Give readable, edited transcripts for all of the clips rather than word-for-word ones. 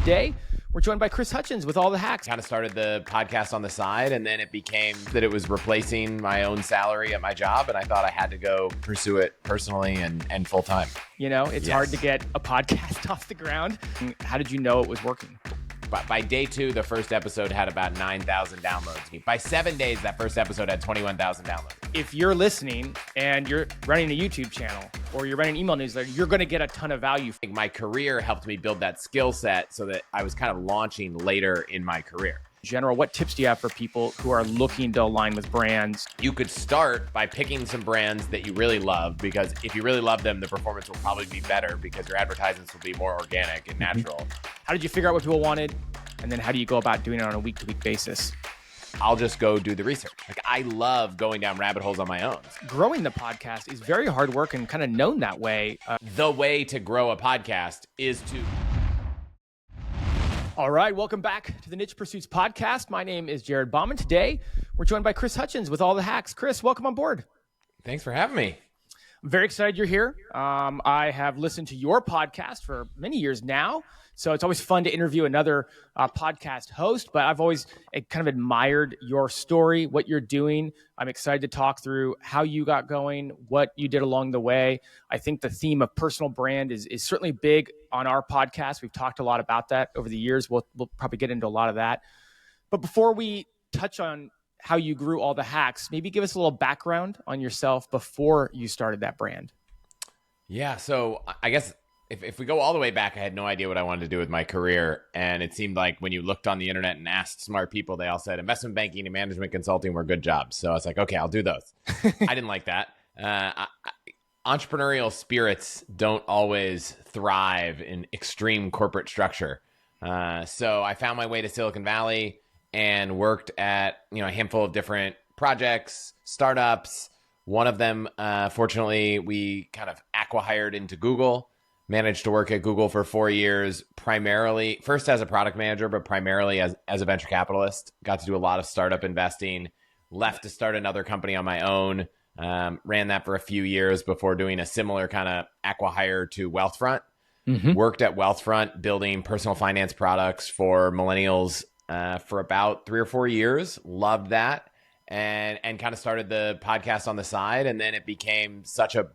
Today, we're joined by Chris Hutchins with All the Hacks. Kind of started the podcast on the side, and then it became that it was replacing my own salary at my job, and I thought I had to go pursue it personally and full time. You know, it's hard to get a podcast off the ground. How did you know it was working? By day 2, the first episode had about 9,000 downloads. By 7 days, that first episode had 21,000 downloads. If you're listening and you're running a YouTube channel or you're running an email newsletter, you're going to get a ton of value. My career helped me build that skill set so that I was kind of launching later in my career. In general, what tips do you have for people who are looking to align with brands? You could start by picking some brands that you really love, because if you really love them, the performance will probably be better because your advertisements will be more organic and natural. How did you figure out what people wanted? And then how do you go about doing it on a week-to-week basis? I'll just go do the research. I love going down rabbit holes on my own. Growing the podcast is very hard work and kind of known that way. The way to grow a podcast is to... All right, welcome back to the Niche Pursuits podcast. My name is Jared Bauman. Today, we're joined by Chris Hutchins with All the Hacks. Chris, welcome on board. Thanks for having me. I'm very excited you're here. I have listened to your podcast for many years now, so it's always fun to interview another podcast host, but I've always kind of admired your story, what you're doing. I'm excited to talk through how you got going, what you did along the way. I think the theme of personal brand is certainly big on our podcast. We've talked a lot about that over the years. We'll probably get into a lot of that. But before we touch on how you grew All the Hacks, maybe give us a little background on yourself before you started that brand. Yeah, so I guess if we go all the way back, I had no idea what I wanted to do with my career. And it seemed like when you looked on the internet and asked smart people, they all said investment banking and management consulting were good jobs. So I was like, okay, I'll do those. I didn't like that. Entrepreneurial spirits don't always thrive in extreme corporate structure. So I found my way to Silicon Valley and worked at a handful of different projects, startups. One of them, fortunately, we kind of acqui-hired into Google. Managed to work at Google for 4 years, primarily, first as a product manager, but primarily as a venture capitalist. Got to do a lot of startup investing. Left to start another company on my own. Ran that for a few years before doing a similar kind of acqui-hire to Wealthfront. Worked at Wealthfront building personal finance products for millennials for about 3 or 4 years. Loved that. And kind of started the podcast on the side. And then it became such a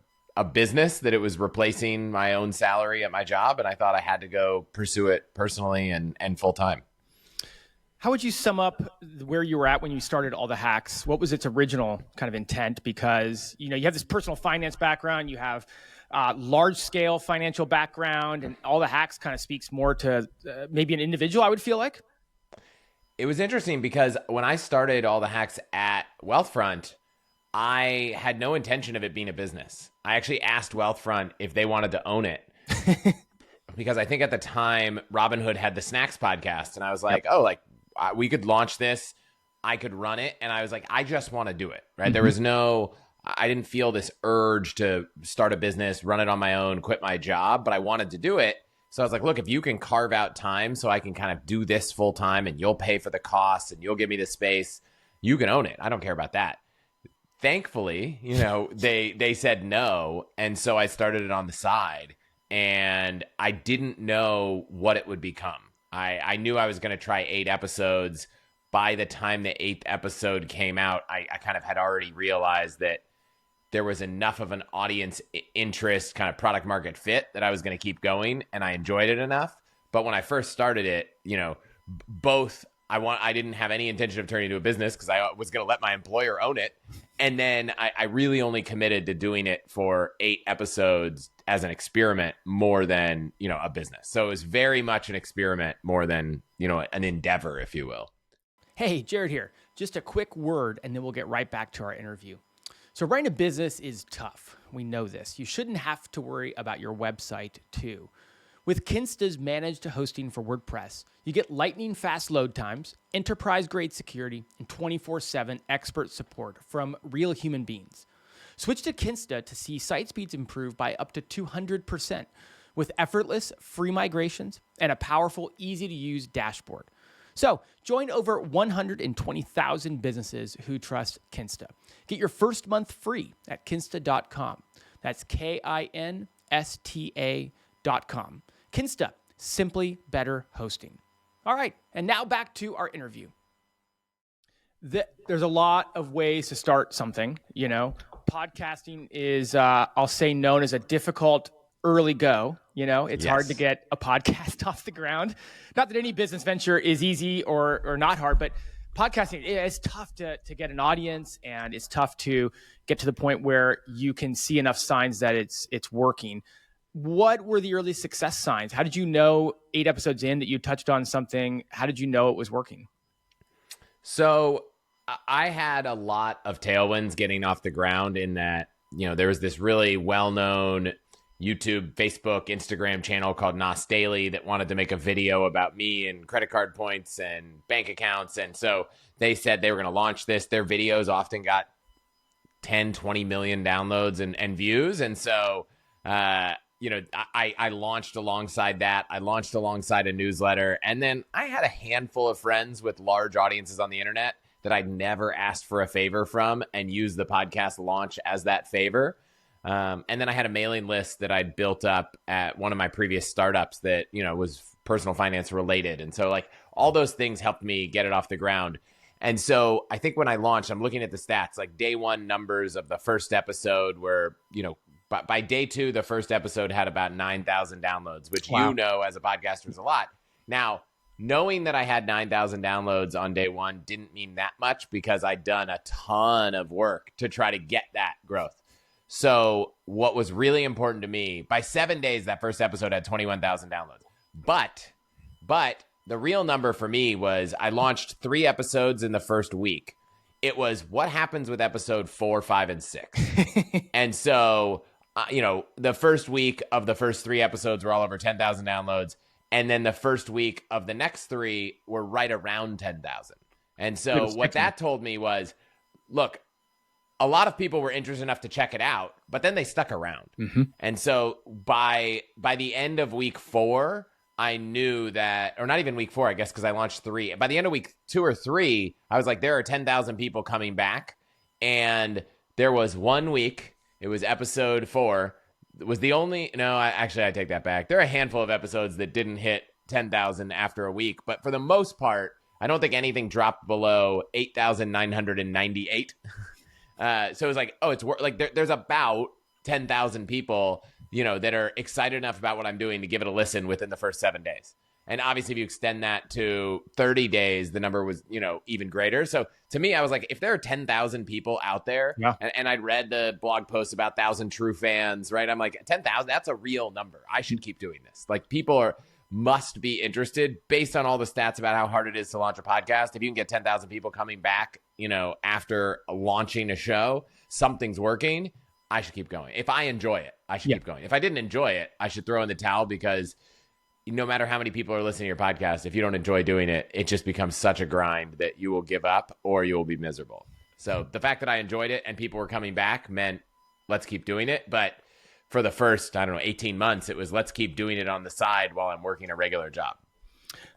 business that it was replacing my own salary at my job. And I thought I had to go pursue it personally and full time. How would you sum up where you were at when you started All the Hacks? What was its original kind of intent? Because, you have this personal finance background, you have large scale financial background, and All the Hacks kind of speaks more to maybe an individual, I would feel like. It was interesting because when I started All the Hacks at Wealthfront, I had no intention of it being a business. I actually asked Wealthfront if they wanted to own it because I think at the time Robinhood had the Snacks podcast, and I was like, we could launch this. I could run it. And I was like, I just want to do it. Right. There was I didn't feel this urge to start a business, run it on my own, quit my job, but I wanted to do it. So I was like, look, if you can carve out time so I can kind of do this full time and you'll pay for the costs and you'll give me the space, you can own it. I don't care about that. Thankfully, they said no. And so I started it on the side, and I didn't know what it would become. I knew I was going to try 8 episodes. By the time the 8th episode came out, I kind of had already realized that there was enough of an audience interest, kind of product market fit, that I was going to keep going, and I enjoyed it enough. But when I first started it, I didn't have any intention of turning it into a business because I was going to let my employer own it. And then I really only committed to doing it for 8 episodes as an experiment more than, a business. So it was very much an experiment more than, an endeavor, if you will. Hey, Jared here. Just a quick word, and then we'll get right back to our interview. So running a business is tough. We know this. You shouldn't have to worry about your website too. With Kinsta's managed hosting for WordPress, you get lightning fast load times, enterprise-grade security, and 24/7 expert support from real human beings. Switch to Kinsta to see site speeds improve by up to 200% with effortless, free migrations and a powerful, easy-to-use dashboard. So join over 120,000 businesses who trust Kinsta. Get your first month free at kinsta.com. That's Kinsta.com. Kinsta, Simply better hosting. All right, and now back to our interview. There's a lot of ways to start something, Podcasting is, I'll say, known as a difficult early go. It's hard to get a podcast off the ground. Not that any business venture is easy or not hard, but podcasting is tough to get an audience, and it's tough to get to the point where you can see enough signs that it's working. What were the early success signs? How did you know 8 episodes in that you touched on something? How did you know it was working? So I had a lot of tailwinds getting off the ground in that, there was this really well-known YouTube, Facebook, Instagram channel called Nos Daily that wanted to make a video about me and credit card points and bank accounts. And so they said they were going to launch this. Their videos often got 10, 20 million downloads and views. And so, I launched alongside that. I launched alongside a newsletter. And then I had a handful of friends with large audiences on the internet that I'd never asked for a favor from and used the podcast launch as that favor. And then I had a mailing list that I'd built up at one of my previous startups that, was personal finance related. And so all those things helped me get it off the ground. And so I think when I launched, I'm looking at the stats, day one numbers of the first episode were, by day 2, the first episode had about 9,000 downloads, which, wow, as a podcaster is a lot. Now, knowing that I had 9,000 downloads on day 1 didn't mean that much because I'd done a ton of work to try to get that growth. So what was really important to me, by 7 days, that first episode had 21,000 downloads. But the real number for me was I launched 3 episodes in the first week. It was what happens with episode 4, 5, and 6. And so, the first week of the first 3 episodes were all over 10,000 downloads. And then the first week of the next 3 were right around 10,000. And so what that told me was, look, a lot of people were interested enough to check it out, but then they stuck around. Mm-hmm. And so by the end of week 4, I knew that, or not even week 4, I guess, because I launched 3. By the end of week 2 or 3, I was like, there are 10,000 people coming back. And there was 1 week, it was episode 4, it was the only, I take that back. There are a handful of episodes that didn't hit 10,000 after a week, but for the most part, I don't think anything dropped below 8,998. So it was there's about 10,000 people, that are excited enough about what I'm doing to give it a listen within the first 7 days. And obviously, if you extend that to 30 days, the number was, even greater. So to me, I was like, if there are 10,000 people out there, and I'd read the blog post about 1,000 true fans, right? I'm like, 10,000, that's a real number. I should keep doing this. People must be interested based on all the stats about how hard it is to launch a podcast. If you can get 10,000 people coming back, after launching a show, something's working. I should keep going. If I enjoy it, I should keep going. If I didn't enjoy it, I should throw in the towel, because no matter how many people are listening to your podcast, if you don't enjoy doing it, it just becomes such a grind that you will give up or you will be miserable. So the fact that I enjoyed it and people were coming back meant let's keep doing it. But for the first, 18 months, it was let's keep doing it on the side while I'm working a regular job.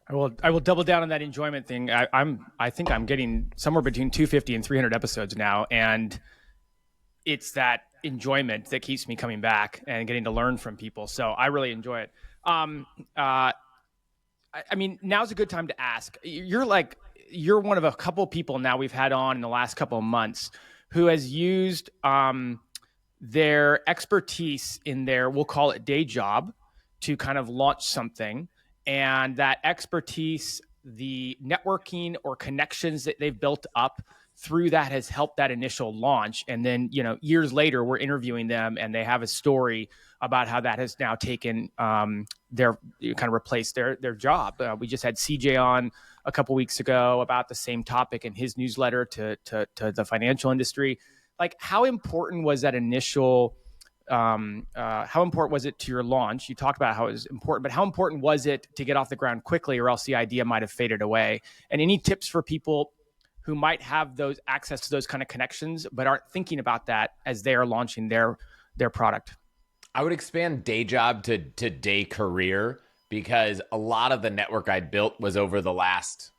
I will double down on that enjoyment thing. I think I'm getting somewhere between 250 and 300 episodes now, and it's that enjoyment that keeps me coming back and getting to learn from people. So I really enjoy it. Now's a good time to ask. You're one of a couple people now we've had on in the last couple of months who has used their expertise in their, we'll call it day job, to kind of launch something. And that expertise, the networking or connections that they've built up through that has helped that initial launch. And then, years later, we're interviewing them and they have a story about how that has now taken replaced their job. We just had CJ on a couple weeks ago about the same topic in his newsletter to the financial industry. How important was that initial, how important was it to your launch? You talked about how it was important, but how important was it to get off the ground quickly, or else the idea might have faded away? And any tips for people who might have those access to those kind of connections, but aren't thinking about that as they are launching their product? I would expand day job to day career, because a lot of the network I built was over the last,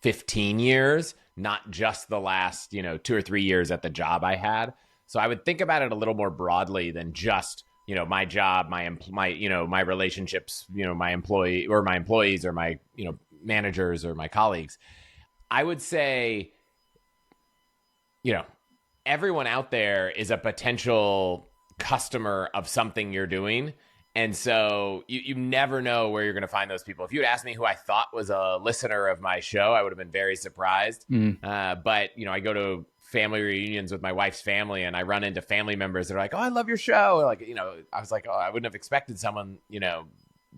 15 years, not just the last, 2 or 3 years at the job I had. So I would think about it a little more broadly than just, my job, my relationships, my employee or my employees or my, managers or my colleagues. I would say, everyone out there is a potential customer of something you're doing. And so you never know where you're going to find those people. If you had asked me who I thought was a listener of my show, I would have been very surprised. But, I go to family reunions with my wife's family and I run into family members that are like, oh, I love your show. Like, I was like, oh, I wouldn't have expected someone,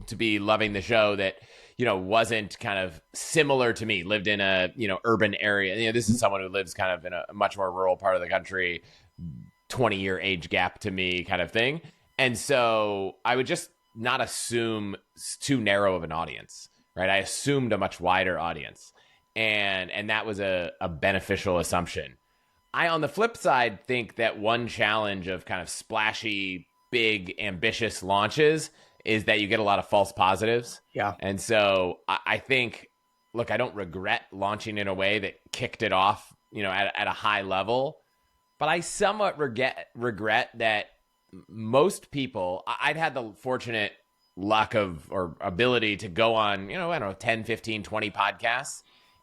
to be loving the show that, wasn't kind of similar to me, lived in a, urban area. This is someone who lives kind of in a much more rural part of the country, 20-year age gap to me kind of thing. And so I would just not assume too narrow of an audience, right? I assumed a much wider audience. And that was a beneficial assumption. I, on the flip side, think that one challenge of kind of splashy, big, ambitious launches is that you get a lot of false positives. Yeah. And so I think, look, I don't regret launching in a way that kicked it off, at a high level, but I somewhat regret that most people, I'd had the fortunate luck of or ability to go on, 10, 15, 20 podcasts.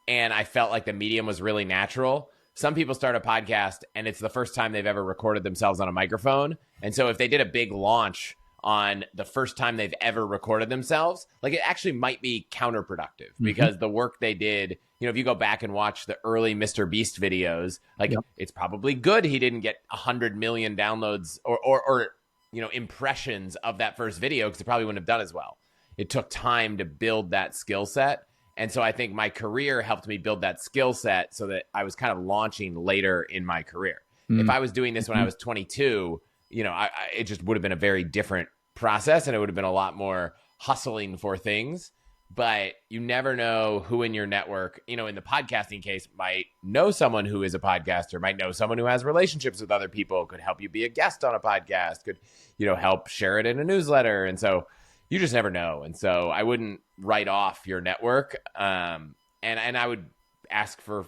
And I felt like the medium was really natural. Some people start a podcast and it's the first time they've ever recorded themselves on a microphone. And so if they did a big launch on the first time they've ever recorded themselves, like it actually might be counterproductive because the work they did, if you go back and watch the early Mr. Beast videos, like it's probably good he didn't get 100 million downloads or impressions of that first video because it probably wouldn't have done as well. It took time to build that skill set. And so I think my career helped me build that skill set so that I was kind of launching later in my career. If I was doing this when I was 22, it just would have been a very different process and it would have been a lot more hustling for things. But you never know who in your network, in the podcasting case, might know someone who is a podcaster, might know someone who has relationships with other people, could help you be a guest on a podcast, could, help share it in a newsletter. And so you just never know. And so I wouldn't write off your network. And I would ask for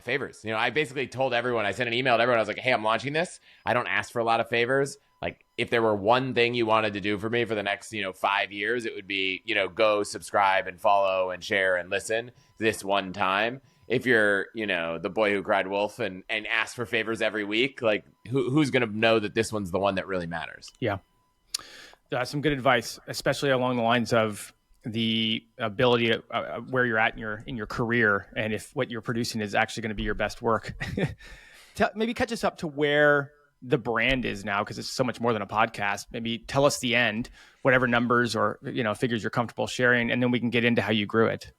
favors. I basically told everyone, I sent an email to everyone. I was like, hey, I'm launching this. I don't ask for a lot of favors. Like if there were one thing you wanted to do for me for the next, 5 years, it would be, go subscribe and follow and share and listen this one time. If you're, the boy who cried wolf and ask for favors every week, like who's going to know that this one's the one that really matters? Yeah. That's some good advice, especially along the lines of the ability to, where you're at in your career, and if what you're producing is actually going to be your best work. Maybe catch us up to where the brand is now, because it's so much more than a podcast. Maybe tell us the end, whatever numbers or figures you're comfortable sharing, and then we can get into how you grew it.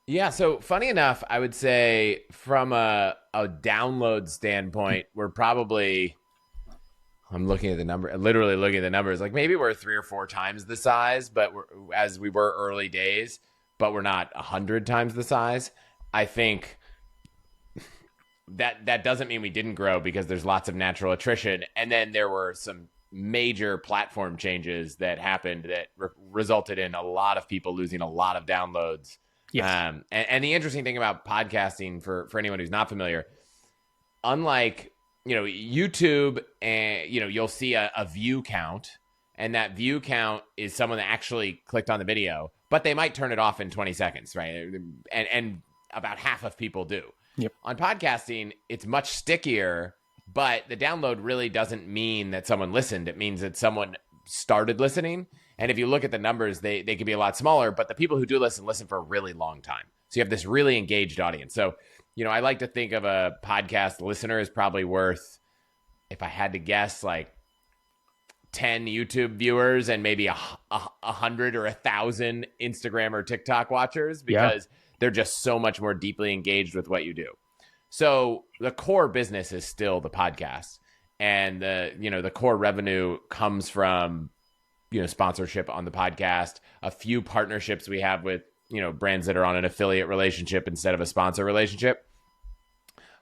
Yeah. So funny enough, I would say from a download standpoint, we're probably. I'm looking at the number, literally looking at the numbers. Like maybe we're 3 or 4 times the size, but as we were early days, but we're not 100 times the size. I think that doesn't mean we didn't grow because there's lots of natural attrition. And then there were some major platform changes that happened that resulted in a lot of people losing a lot of downloads. Yes. And the interesting thing about podcasting for anyone who's not familiar, unlike YouTube, and you'll see a view count, and that view count is someone that actually clicked on the video, but they might turn it off in 20 seconds, right? And about half of people do. Yep. On podcasting, it's much stickier, but the download really doesn't mean that someone listened. It means that someone started listening. And if you look at the numbers, they can be a lot smaller, but the people who do listen for a really long time. So you have this really engaged audience. So I like to think of a podcast listener is probably worth, if I had to guess, like 10 YouTube viewers and maybe 100 or 1,000 Instagram or TikTok watchers, because they're just so much more deeply engaged with what you do. So the core business is still the podcast, and the core revenue comes from sponsorship on the podcast, a few partnerships we have with brands that are on an affiliate relationship instead of a sponsor relationship.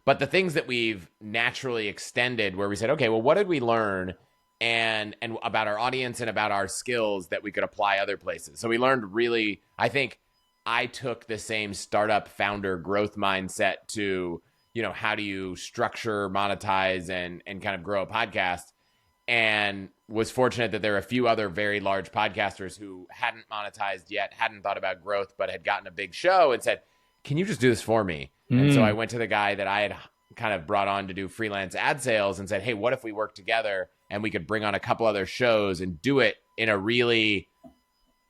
But the things that we've naturally extended, where we said, okay, well, what did we learn and about our audience and about our skills that we could apply other places? So we learned really, I think I took the same startup founder growth mindset to, how do you structure, monetize, and kind of grow a podcast. And was fortunate that there were a few other very large podcasters who hadn't monetized yet, hadn't thought about growth, but had gotten a big show and said, can you just do this for me? And so I went to the guy that I had kind of brought on to do freelance ad sales and said, hey, what if we work together and we could bring on a couple other shows and do it in a really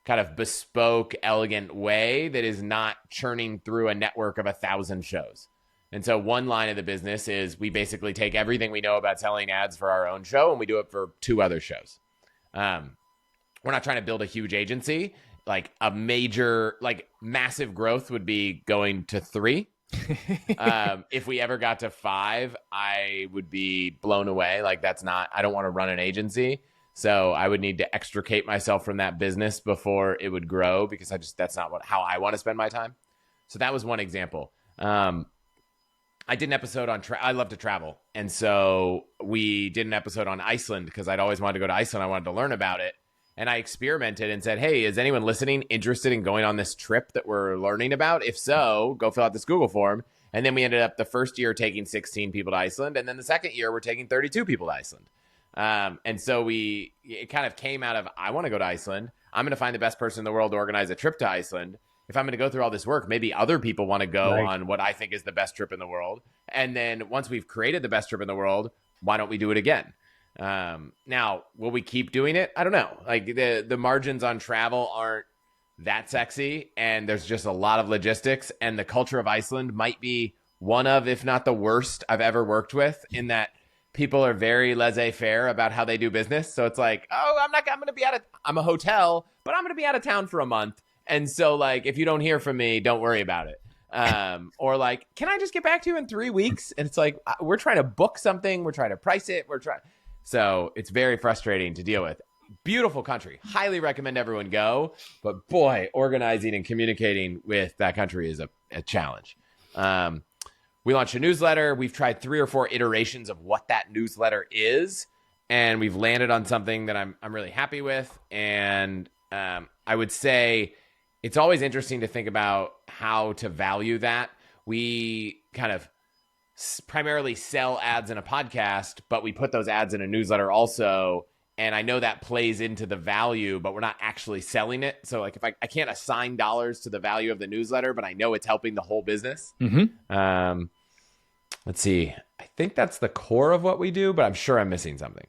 kind of bespoke, elegant way that is not churning through a network of 1,000 shows. And so one line of the business is we basically take everything we know about selling ads for our own show and we do it for 2 other shows. We're not trying to build a huge agency. Like a major, like massive growth would be going to 3. If we ever got to 5, I would be blown away. Like I don't want to run an agency. So I would need to extricate myself from that business before it would grow because that's not how I want to spend my time. So that was one example. I did an episode on, I love to travel. And so we did an episode on Iceland because I'd always wanted to go to Iceland. I wanted to learn about it. And I experimented and said, hey, is anyone listening interested in going on this trip that we're learning about? If so, go fill out this Google form. And then we ended up the first year taking 16 people to Iceland. And then the second year, we're taking 32 people to Iceland. And so it kind of came out of, I want to go to Iceland. I'm going to find the best person in the world to organize a trip to Iceland. If I'm going to go through all this work, maybe other people want to go on what I think is the best trip in the world. And then once we've created the best trip in the world, why don't we do it again? Now, will we keep doing it? I don't know. Like the margins on travel aren't that sexy, and there's just a lot of logistics, and the culture of Iceland might be one of, if not the worst I've ever worked with, in that people are very laissez-faire about how they do business. So it's like, oh, I'm a hotel, but I'm going to be out of town for a month. And so like, if you don't hear from me, don't worry about it. Or like, can I just get back to you in 3 weeks? And it's like, we're trying to book something. We're trying to price it. So it's very frustrating to deal with. Beautiful country. Highly recommend everyone go. But boy, organizing and communicating with that country is a challenge. We launched a newsletter. We've tried 3 or 4 iterations of what that newsletter is. And we've landed on something that I'm really happy with. And I would say it's always interesting to think about how to value that. We kind of primarily sell ads in a podcast, but we put those ads in a newsletter also. And I know that plays into the value, but we're not actually selling it. So like if I can't assign dollars to the value of the newsletter, but I know it's helping the whole business. Mm-hmm. Let's see. I think that's the core of what we do, but I'm sure I'm missing something.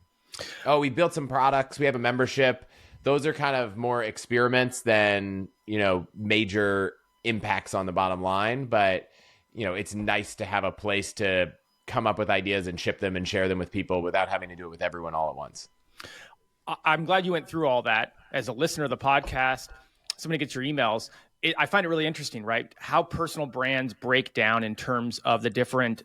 Oh, we built some products. We have a membership. Those are kind of more experiments than, major impacts on the bottom line. But, it's nice to have a place to come up with ideas and ship them and share them with people without having to do it with everyone all at once. I'm glad you went through all that. As a listener of the podcast, somebody gets your emails. I find it really interesting, right? How personal brands break down in terms of the different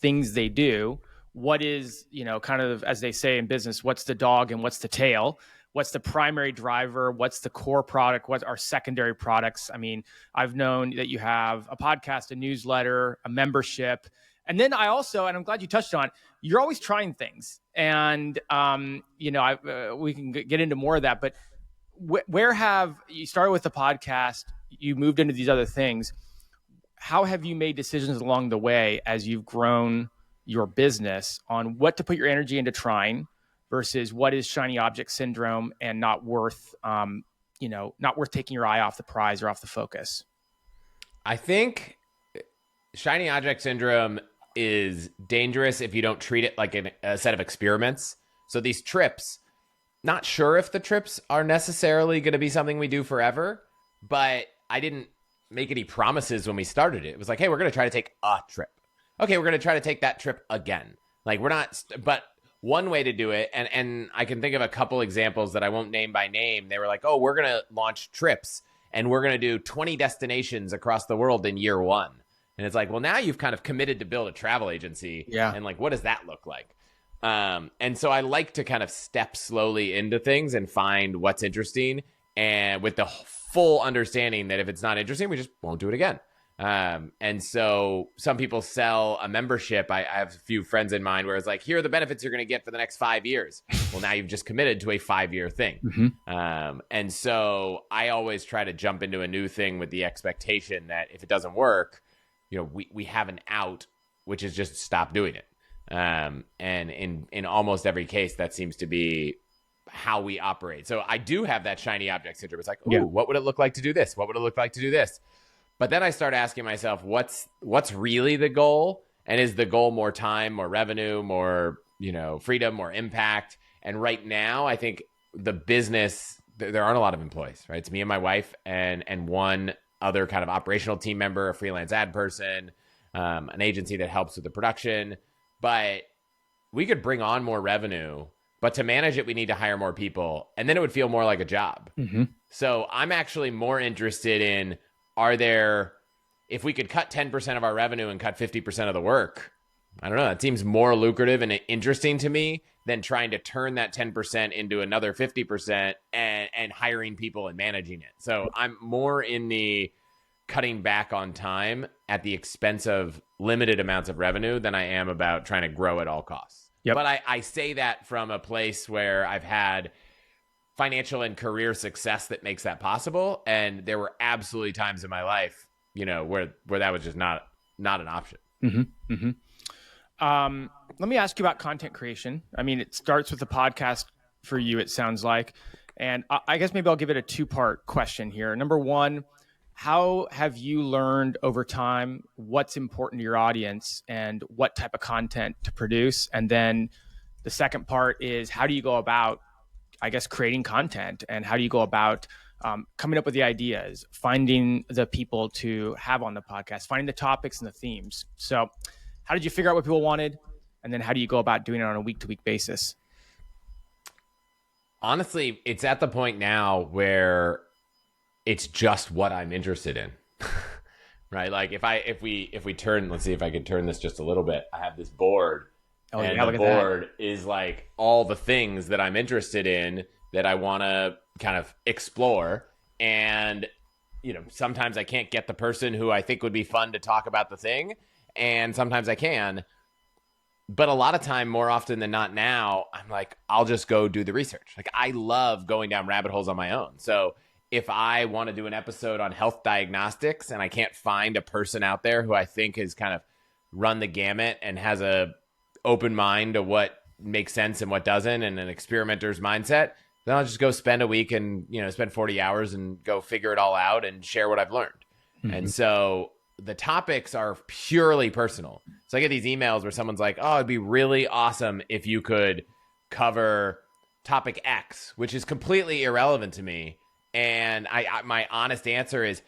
things they do. What is, kind of, as they say in business, what's the dog and what's the tail? What's the primary driver? What's the core product? What are secondary products? I mean, I've known that you have a podcast, a newsletter, a membership. And then I also, and I'm glad you touched on, you're always trying things. And, we can get into more of that. But where have you started with the podcast? You moved into these other things. How have you made decisions along the way as you've grown your business on what to put your energy into trying versus what is shiny object syndrome and not worth taking your eye off the prize or off the focus? I think shiny object syndrome is dangerous if you don't treat it like a set of experiments. So these trips, not sure if the trips are necessarily going to be something we do forever, but I didn't make any promises when we started it. It was like, hey, we're going to try to take a trip. Okay, we're going to try to take that trip again. Like but one way to do it, and I can think of a couple examples that I won't name by name. They were like, oh, we're going to launch trips and we're going to do 20 destinations across the world in year 1. And it's like, well, now you've kind of committed to build a travel agency. Yeah. And like, what does that look like? And so I like to kind of step slowly into things and find what's interesting, and with the full understanding that if it's not interesting, we just won't do it again. And so some people sell a membership. I have a few friends in mind where it's like, here are the benefits you're going to get for the next 5 years. Well, now you've just committed to a 5-year thing. Mm-hmm. And so I always try to jump into a new thing with the expectation that if it doesn't work, we have an out, which is just stop doing it. And in almost every case, that seems to be how we operate. So I do have that shiny object syndrome. It's like, ooh, Yeah. what would it look like to do this? What would it look like to do this? But then I start asking myself, what's really the goal? And is the goal more time, more revenue, more, freedom, more impact? And right now, I think the business, there aren't a lot of employees, right? It's me and my wife and one other kind of operational team member, a freelance ad person, an agency that helps with the production. But we could bring on more revenue, but to manage it, we need to hire more people. And then it would feel more like a job. Mm-hmm. So I'm actually more interested in, if we could cut 10% of our revenue and cut 50% of the work, I don't know, that seems more lucrative and interesting to me than trying to turn that 10% into another 50% and hiring people and managing it. So I'm more in the cutting back on time at the expense of limited amounts of revenue than I am about trying to grow at all costs. Yep. But I say that from a place where I've had financial and career success that makes that possible. And there were absolutely times in my life, where that was just not an option. Mm-hmm. Mm-hmm. Let me ask you about content creation. I mean, it starts with the podcast for you, it sounds like. And I guess maybe I'll give it a two-part question here. Number one, how have you learned over time what's important to your audience and what type of content to produce? And then the second part is, how do you go about, I guess, creating content, and how do you go about coming up with the ideas, finding the people to have on the podcast, finding the topics and the themes? So how did you figure out what people wanted? And then how do you go about doing it on a week-to-week basis? Honestly, it's at the point now where it's just what I'm interested in. Right? Like if we turn, let's see if I can turn this just a little bit. I have this board. Oh, and yeah, the board is like all the things that I'm interested in that I want to kind of explore. And, sometimes I can't get the person who I think would be fun to talk about the thing. And sometimes I can. But a lot of time, more often than not now, I'm like, I'll just go do the research. Like, I love going down rabbit holes on my own. So if I want to do an episode on health diagnostics and I can't find a person out there who I think has kind of run the gamut and has a open mind to what makes sense and what doesn't, and an experimenter's mindset, then I'll just go spend a week and, spend 40 hours and go figure it all out and share what I've learned. Mm-hmm. And so the topics are purely personal. So I get these emails where someone's like, oh, it'd be really awesome if you could cover topic X, which is completely irrelevant to me. And my honest answer is,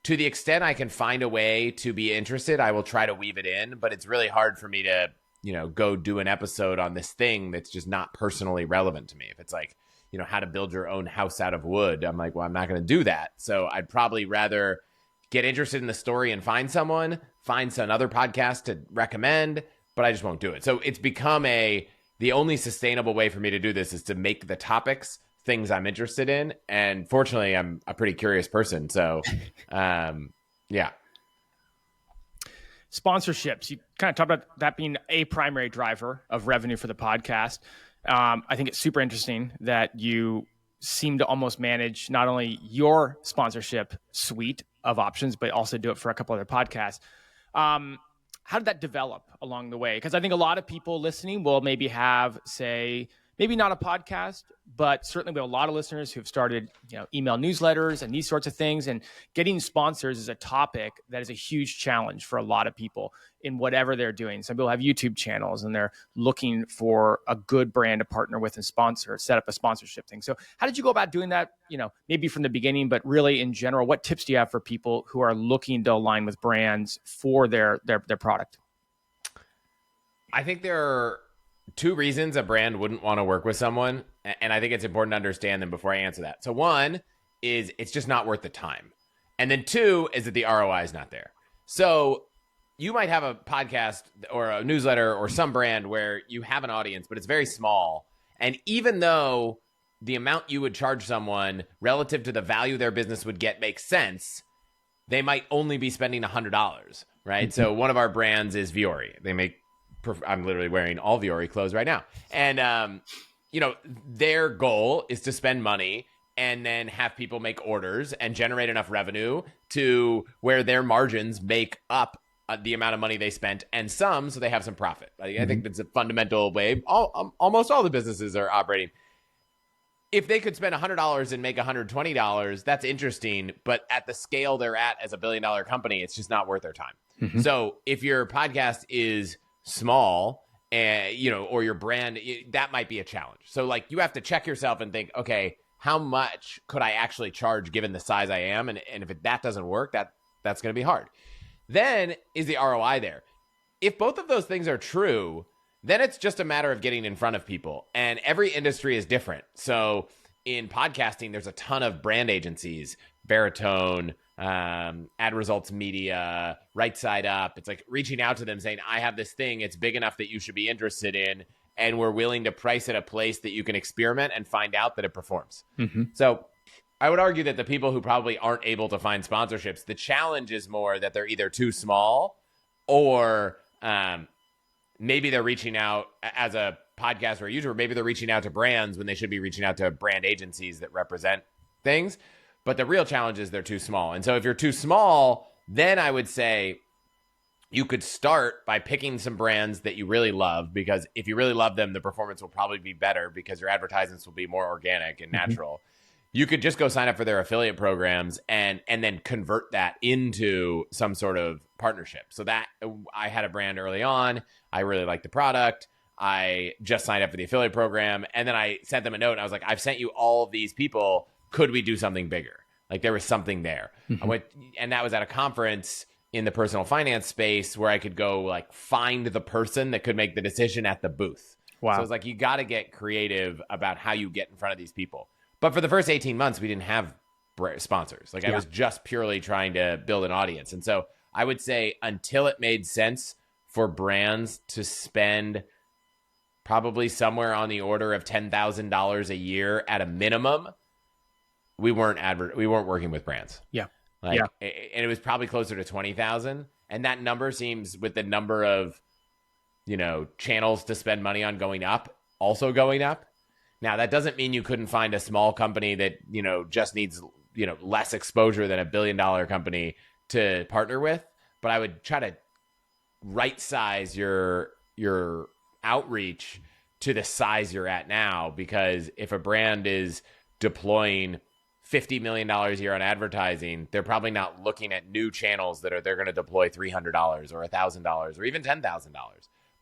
to the extent I can find a way to be interested, I will try to weave it in. But it's really hard for me to, go do an episode on this thing that's just not personally relevant to me. If it's like, how to build your own house out of wood, I'm like, well, I'm not going to do that. So I'd probably rather get interested in the story and find some other podcast to recommend, but I just won't do it. So it's become the only sustainable way for me to do this is to make the topics things I'm interested in. And fortunately, I'm a pretty curious person. So, yeah. Sponsorships. You kind of talked about that being a primary driver of revenue for the podcast. I think it's super interesting that you seem to almost manage not only your sponsorship suite of options, but also do it for a couple other podcasts. How did that develop along the way? Because I think a lot of people listening will maybe have, say, maybe not a podcast, but certainly we have a lot of listeners who've started, email newsletters and these sorts of things. And getting sponsors is a topic that is a huge challenge for a lot of people in whatever they're doing. Some people have YouTube channels and they're looking for a good brand to partner with and sponsor, set up a sponsorship thing. So how did you go about doing that? Maybe from the beginning, but really in general, what tips do you have for people who are looking to align with brands for their product? I think there are two reasons a brand wouldn't want to work with someone, and I think it's important to understand them before I answer that. So one is it's just not worth the time. And then two is that the ROI is not there. So you might have a podcast or a newsletter or some brand where you have an audience, but it's very small. And even though the amount you would charge someone relative to the value their business would get makes sense, they might only be spending $100, right? So one of our brands is Viore. They make, I'm literally wearing all Viore clothes right now. And, their goal is to spend money and then have people make orders and generate enough revenue to where their margins make up the amount of money they spent and some, so they have some profit. I think that's a fundamental way almost all the businesses are operating. if they could spend $100 and make $120, that's interesting. But at the scale they're at as a $1 billion company, it's just not worth their time. Mm-hmm. So if your podcast is small, and or your brand, that might be a challenge. So like you have to check yourself and think, okay, how much could I actually charge given the size I am? And if that doesn't work, that's going to be hard. Then is the ROI there? If both of those things are true, then it's just a matter of getting in front of people. And every industry is different. So in podcasting, there's a ton of brand agencies, Baritone, Ad Results Media, Right Side Up. It's like reaching out to them saying, I have this thing. It's big enough that you should be interested in. And we're willing to price at a place that you can experiment and find out that it performs. Mm-hmm. So I would argue that the people who probably aren't able to find sponsorships, the challenge is more that they're either too small or maybe they're reaching out as a podcast or a YouTuber. Maybe they're reaching out to brands when they should be reaching out to brand agencies that represent things. But the real challenge is they're too small. And so if you're too small, then I would say you could start by picking some brands that you really love, because if you really love them, the performance will probably be better because your advertisements will be more organic and natural. Mm-hmm. You could just go sign up for their affiliate programs and then convert that into some sort of partnership. So that I had a brand early on. I really liked the product. I just signed up for the affiliate program. And then I sent them a note and I was like, I've sent you all these people. Could we do something bigger? Like there was something there. Mm-hmm. And that was at a conference in the personal finance space where I could go like find the person that could make the decision at the booth. Wow. So it's like, you got to get creative about how you get in front of these people. But for the first 18 months, we didn't have sponsors. Like I was just purely trying to build an audience. And so I would say until it made sense for brands to spend probably somewhere on the order of $10,000 a year at a minimum, we weren't working with brands. Yeah. And it was probably closer to 20,000. And that number seems, with the number of, channels to spend money on going up, also going up. Now, that doesn't mean you couldn't find a small company that, just needs, less exposure than $1 billion company to partner with. But I would try to right size your outreach to the size you're at now, because if a brand is deploying $50 million a year on advertising, they're probably not looking at new channels that they're going to deploy $300 or $1,000 or even $10,000.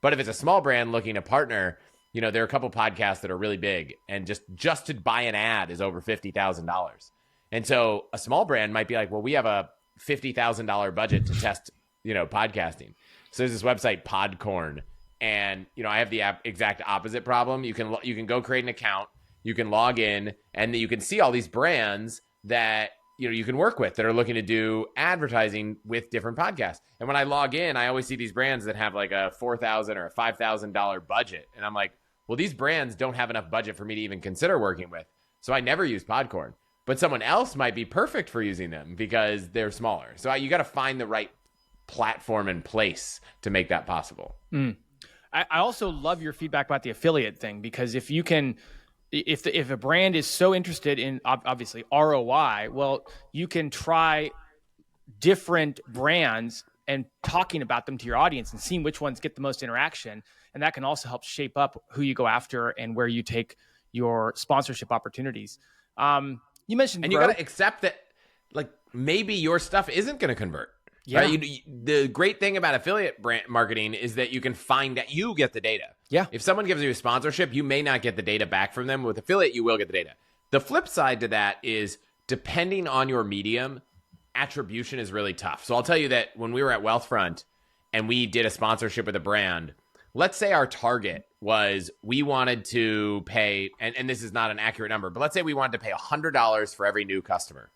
But if it's a small brand looking to partner, there are a couple podcasts that are really big, and just to buy an ad is over $50,000. And so a small brand might be like, well, we have a $50,000 budget to test, podcasting. So there's this website, Podcorn, and I have the exact opposite problem. You can go create an account, you can log in, and you can see all these brands that you can work with that are looking to do advertising with different podcasts. And when I log in, I always see these brands that have like a $4,000 or a $5,000 budget, and I'm like, well, these brands don't have enough budget for me to even consider working with. So I never use Podcorn. But someone else might be perfect for using them because they're smaller. So you got to find the right platform and place to make that possible. I also love your feedback about the affiliate thing, because if you can, if a brand is so interested in obviously ROI, well, you can try different brands and talking about them to your audience and seeing which ones get the most interaction. And that can also help shape up who you go after and where you take your sponsorship opportunities. You mentioned, and you got to accept that, like, maybe your stuff isn't going to convert. Yeah. Right? The great thing about affiliate brand marketing is that you can find that you get the data. Yeah. If someone gives you a sponsorship, you may not get the data back from them. With affiliate, you will get the data. The flip side to that is, depending on your medium, attribution is really tough. So I'll tell you that when we were at Wealthfront and we did a sponsorship with a brand, let's say our target was we wanted to pay, and this is not an accurate number, but let's say we wanted to pay $100 for every new customer.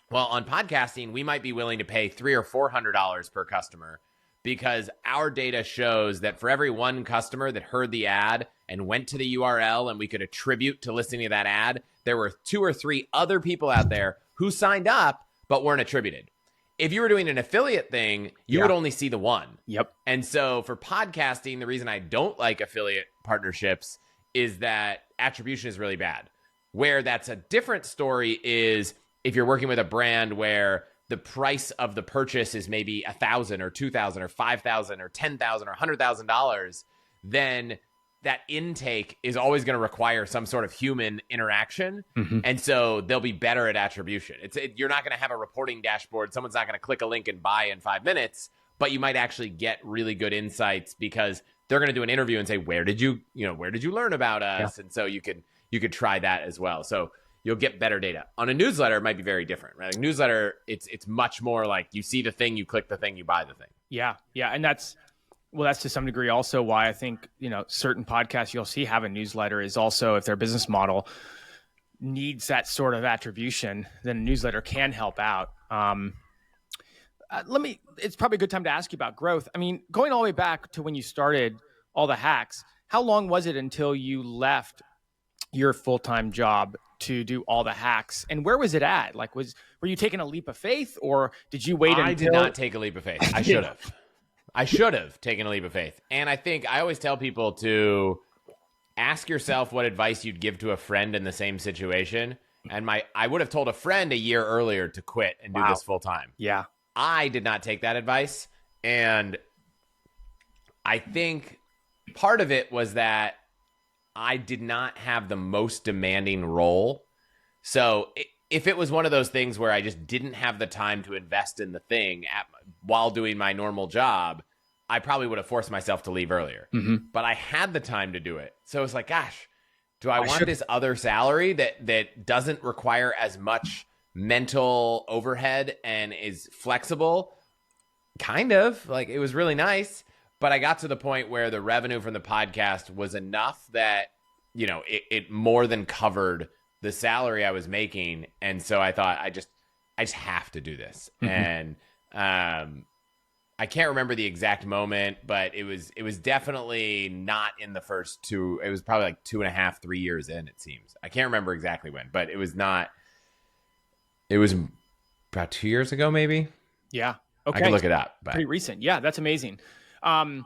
Well, on podcasting, we might be willing to pay $300 or $400 per customer, because our data shows that for every one customer that heard the ad and went to the URL and we could attribute to listening to that ad, there were 2 or 3 other people out there who signed up but weren't attributed. If you were doing an affiliate thing, you would only see the one. Yep. And so for podcasting, the reason I don't like affiliate partnerships is that attribution is really bad. Where that's a different story is if you're working with a brand where the price of the purchase is maybe $1,000 or $2,000 or $5,000 or $10,000 or $100,000, then that intake is always going to require some sort of human interaction. And so they'll be better at attribution. You're not going to have a reporting dashboard. Someone's not going to click a link and buy in 5 minutes, but you might actually get really good insights because they're going to do an interview and say, where did you learn about us? And so you could try that as well. So you'll get better data. On a newsletter, it might be very different, right? Like newsletter, it's much more like you see the thing, you click the thing, you buy the thing. Yeah. And that's to some degree also why I think, certain podcasts you'll see have a newsletter is also if their business model needs that sort of attribution, then a newsletter can help out. It's probably a good time to ask you about growth. I mean, going all the way back to when you started all the hacks, how long was it until you left your full-time job to do all the hacks? And where was it at? Like, were you taking a leap of faith, or did you wait until... I did not take a leap of faith. I should have. I should have taken a leap of faith. And I think I always tell people to ask yourself what advice you'd give to a friend in the same situation. And I would have told a friend a year earlier to quit and do this full time. Yeah. I did not take that advice. And I think part of it was that I did not have the most demanding role. So if it was one of those things where I just didn't have the time to invest in the thing while doing my normal job, I probably would have forced myself to leave earlier. But I had the time to do it. So it's like, gosh, do I want this other salary that doesn't require as much mental overhead and is flexible? Kind of. Like, it was really nice. But I got to the point where the revenue from the podcast was enough that, it more than covered the salary I was making. And so I thought, I just have to do this. And I can't remember the exact moment, but it was definitely not in the first two. It was probably like 2.5, 3 years in, it seems. I can't remember exactly when, but it was not. It was about 2 years ago, maybe. Yeah. Okay. I can look it up. But. Pretty recent. Yeah, that's amazing. If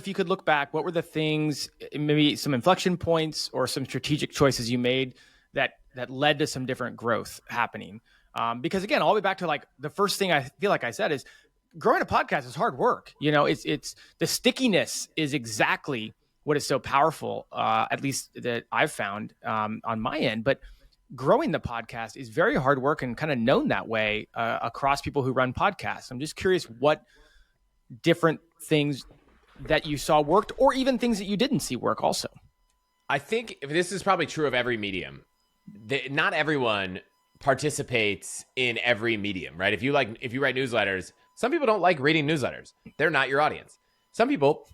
you could look back, what were the things, maybe some inflection points or some strategic choices you made that led to some different growth happening? Because again, all the way back to like the first thing I feel like I said is growing a podcast is hard work. It's the stickiness is exactly what is so powerful, at least that I've found on my end. But growing the podcast is very hard work and kind of known that way across people who run podcasts. I'm just curious what different things that you saw worked, or even things that you didn't see work also. I think this is probably true of every medium. Not everyone participates in every medium, right? If you write newsletters, some people don't like reading newsletters. They're not your audience. Some people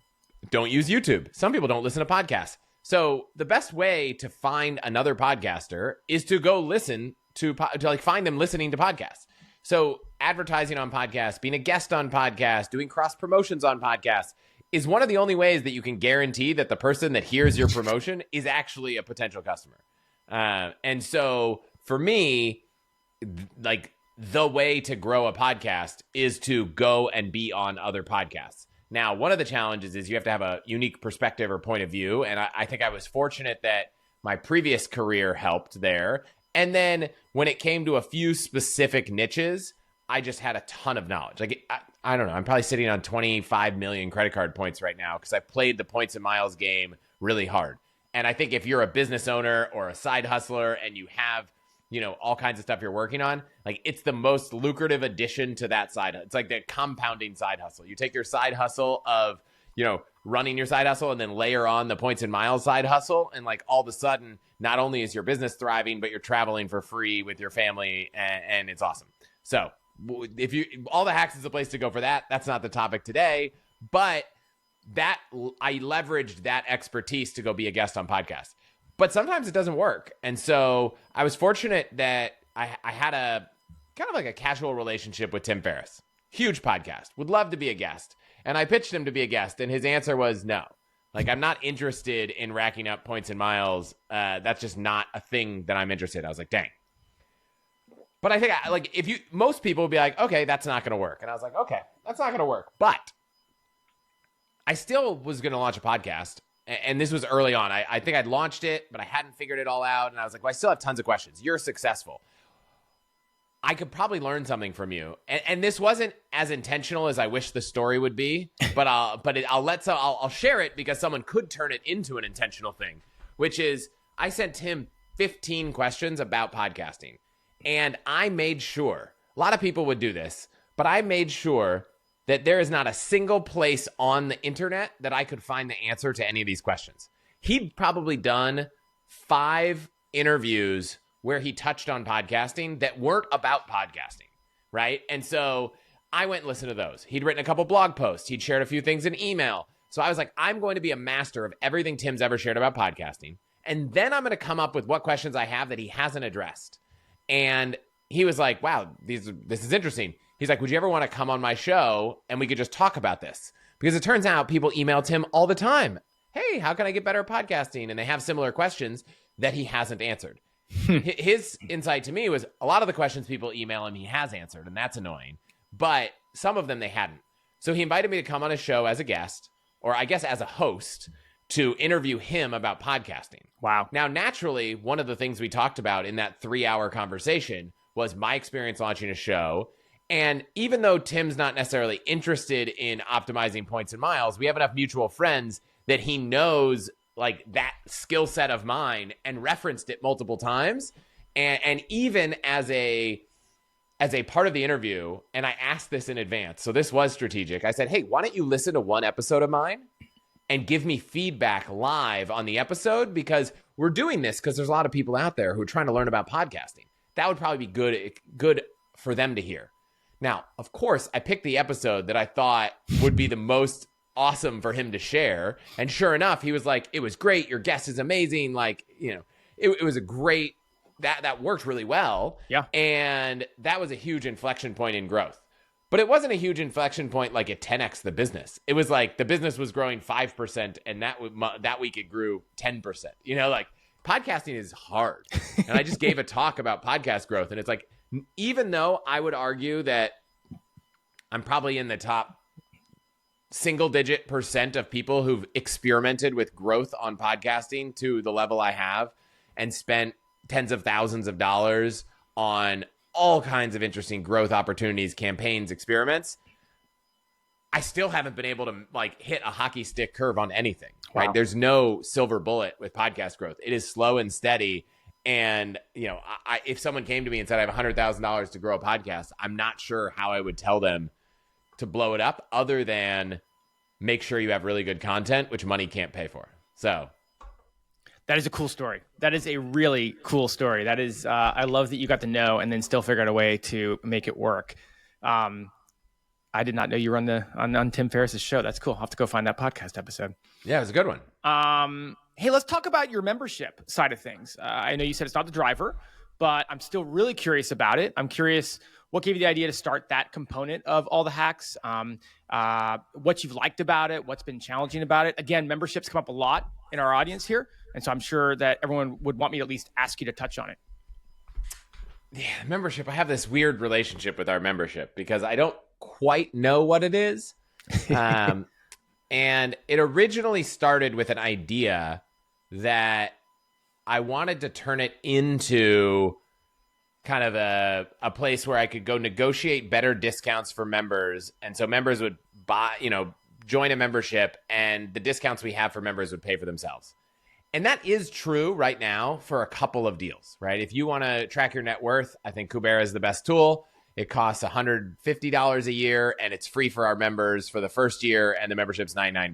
don't use YouTube. Some people don't listen to podcasts. So the best way to find another podcaster is to go listen to find them listening to podcasts. So advertising on podcasts, being a guest on podcasts, doing cross promotions on podcasts is one of the only ways that you can guarantee that the person that hears your promotion is actually a potential customer. And so for me, like the way to grow a podcast is to go and be on other podcasts. Now, one of the challenges is you have to have a unique perspective or point of view. And I think I was fortunate that my previous career helped there. And then when it came to a few specific niches, I just had a ton of knowledge. Like, I don't know, I'm probably sitting on 25 million credit card points right now because I played the points and miles game really hard. And I think if you're a business owner or a side hustler and you have, all kinds of stuff you're working on, like it's the most lucrative addition to that side. It's like the compounding side hustle. You take your side hustle of, running your side hustle and then layer on the points and miles side hustle. And like all of a sudden, not only is your business thriving, but you're traveling for free with your family and it's awesome. So if all the hacks is the place to go for that. That's not the topic today, but that I leveraged that expertise to go be a guest on podcasts. But sometimes it doesn't work. And so I was fortunate that I had a kind of like a casual relationship with Tim Ferriss. Huge podcast. Would love to be a guest. And I pitched him to be a guest, and his answer was no. Like, I'm not interested in racking up points and miles. That's just not a thing that I'm interested in. I was like, dang. But I think, most people would be like, okay, that's not going to work. And I was like, okay, that's not going to work. But I still was going to launch a podcast. And this was early on. I think I'd launched it, but I hadn't figured it all out. And I was like, well, I still have tons of questions. You're successful. I could probably learn something from you. And this wasn't as intentional as I wish the story would be, but I'll share it because someone could turn it into an intentional thing, which is I sent Tim 15 questions about podcasting. And I made sure, a lot of people would do this, but I made sure that there is not a single place on the internet that I could find the answer to any of these questions. He'd probably done 5 interviews where he touched on podcasting that weren't about podcasting, right? And so I went and listened to those. He'd written a couple blog posts. He'd shared a few things in email. So I was like, I'm going to be a master of everything Tim's ever shared about podcasting. And then I'm going to come up with what questions I have that he hasn't addressed. And he was like, wow, this is interesting. He's like, would you ever want to come on my show and we could just talk about this? Because it turns out people email Tim all the time. Hey, how can I get better at podcasting? And they have similar questions that he hasn't answered. His insight to me was a lot of the questions people email him, he has answered, and that's annoying. But some of them they hadn't. So he invited me to come on his show as a guest, or I guess as a host, to interview him about podcasting. Wow. Now, naturally, one of the things we talked about in that 3-hour conversation was my experience launching a show. And even though Tim's not necessarily interested in optimizing points and miles, we have enough mutual friends that he knows like that skill set of mine and referenced it multiple times. And even as a part of the interview, and I asked this in advance, so this was strategic. I said, hey, why don't you listen to one episode of mine and give me feedback live on the episode? Because we're doing this because there's a lot of people out there who are trying to learn about podcasting. That would probably be good for them to hear. Now, of course, I picked the episode that I thought would be the most awesome for him to share. And sure enough, he was like, it was great. Your guest is amazing. Like, you know, it was a great, that worked really well. Yeah. And that was a huge inflection point in growth. But it wasn't a huge inflection point like it 10x the business. It was like the business was growing 5% and that week it grew 10%. You know, like podcasting is hard. And I just gave a talk about podcast growth. And it's like, even though I would argue that I'm probably in the top single-digit % of people who've experimented with growth on podcasting to the level I have and spent tens of thousands of dollars on all kinds of interesting growth opportunities, campaigns, experiments, I still haven't been able to like hit a hockey stick curve on anything, right? Wow. There's no silver bullet with podcast growth. It is slow and steady. And, you know, if someone came to me and said, I have $100,000 to grow a podcast, I'm not sure how I would tell them to blow it up other than make sure you have really good content, which money can't pay for. So that is a cool story. That is a really cool story. That is, I love that you got to know and then still figure out a way to make it work. I did not know you were on Tim Ferriss's show. That's cool. I'll have to go find that podcast episode. Yeah, it was a good one. Hey, let's talk about your membership side of things. I know you said it's not the driver, but I'm still really curious about it. I'm curious what gave you the idea to start that component of all the hacks, what you've liked about it, what's been challenging about it. Again, memberships come up a lot in our audience here. And so I'm sure that everyone would want me to at least ask you to touch on it. Yeah, membership. I have this weird relationship with our membership because I don't quite know what it is. And it originally started with an idea that I wanted to turn it into kind of a place where I could go negotiate better discounts for members. And so members would join a membership and the discounts we have for members would pay for themselves. And that is true right now for a couple of deals, right? If you want to track your net worth, I think Kubera is the best tool. It costs $150 a year and it's free for our members for the first year and the membership's $99,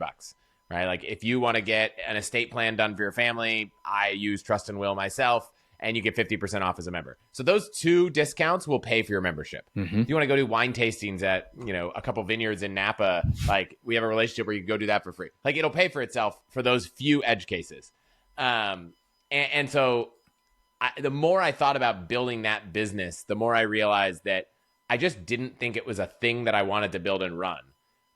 right? Like if you want to get an estate plan done for your family, I use Trust and Will myself and you get 50% off as a member. So those two discounts will pay for your membership. Mm-hmm. If you want to go do wine tastings at, a couple vineyards in Napa, like we have a relationship where you can go do that for free. Like it'll pay for itself for those few edge cases. And so the more I thought about building that business, the more I realized that I just didn't think it was a thing that I wanted to build and run.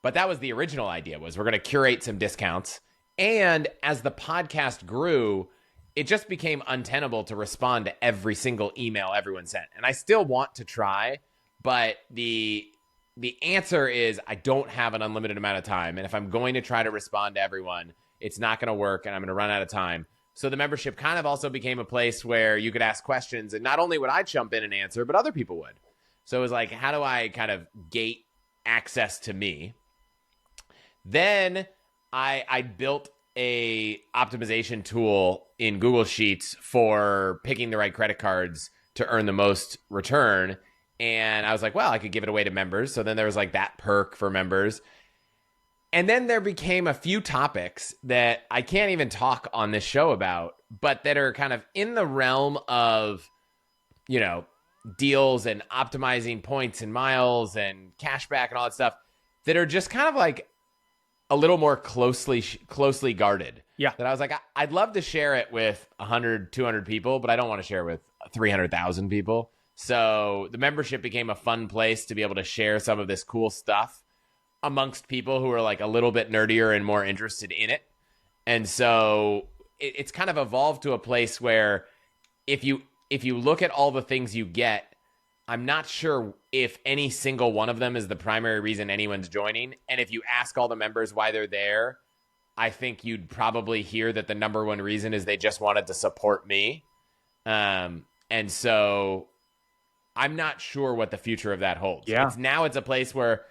But that was the original idea, was we're going to curate some discounts. And as the podcast grew, it just became untenable to respond to every single email everyone sent. And I still want to try, but the answer is I don't have an unlimited amount of time. And if I'm going to try to respond to everyone, it's not going to work and I'm going to run out of time. So the membership kind of also became a place where you could ask questions, and not only would I jump in and answer, but other people would. So it was like, how do I kind of gate access to me? Then I built a optimization tool in Google Sheets for picking the right credit cards to earn the most return. And I was like, well, I could give it away to members. So then there was like that perk for members. And then there became a few topics that I can't even talk on this show about, but that are kind of in the realm of, deals and optimizing points and miles and cashback and all that stuff that are just kind of like a little more closely guarded. Yeah. That I was like, I'd love to share it with 100, 200 people, but I don't want to share it with 300,000 people. So the membership became a fun place to be able to share some of this cool stuff amongst people who are like a little bit nerdier and more interested in it. And so it's kind of evolved to a place where if you look at all the things you get, I'm not sure if any single one of them is the primary reason anyone's joining. And if you ask all the members why they're there, I think you'd probably hear that the number one reason is they just wanted to support me. And so I'm not sure what the future of that holds. Yeah. It's a place where,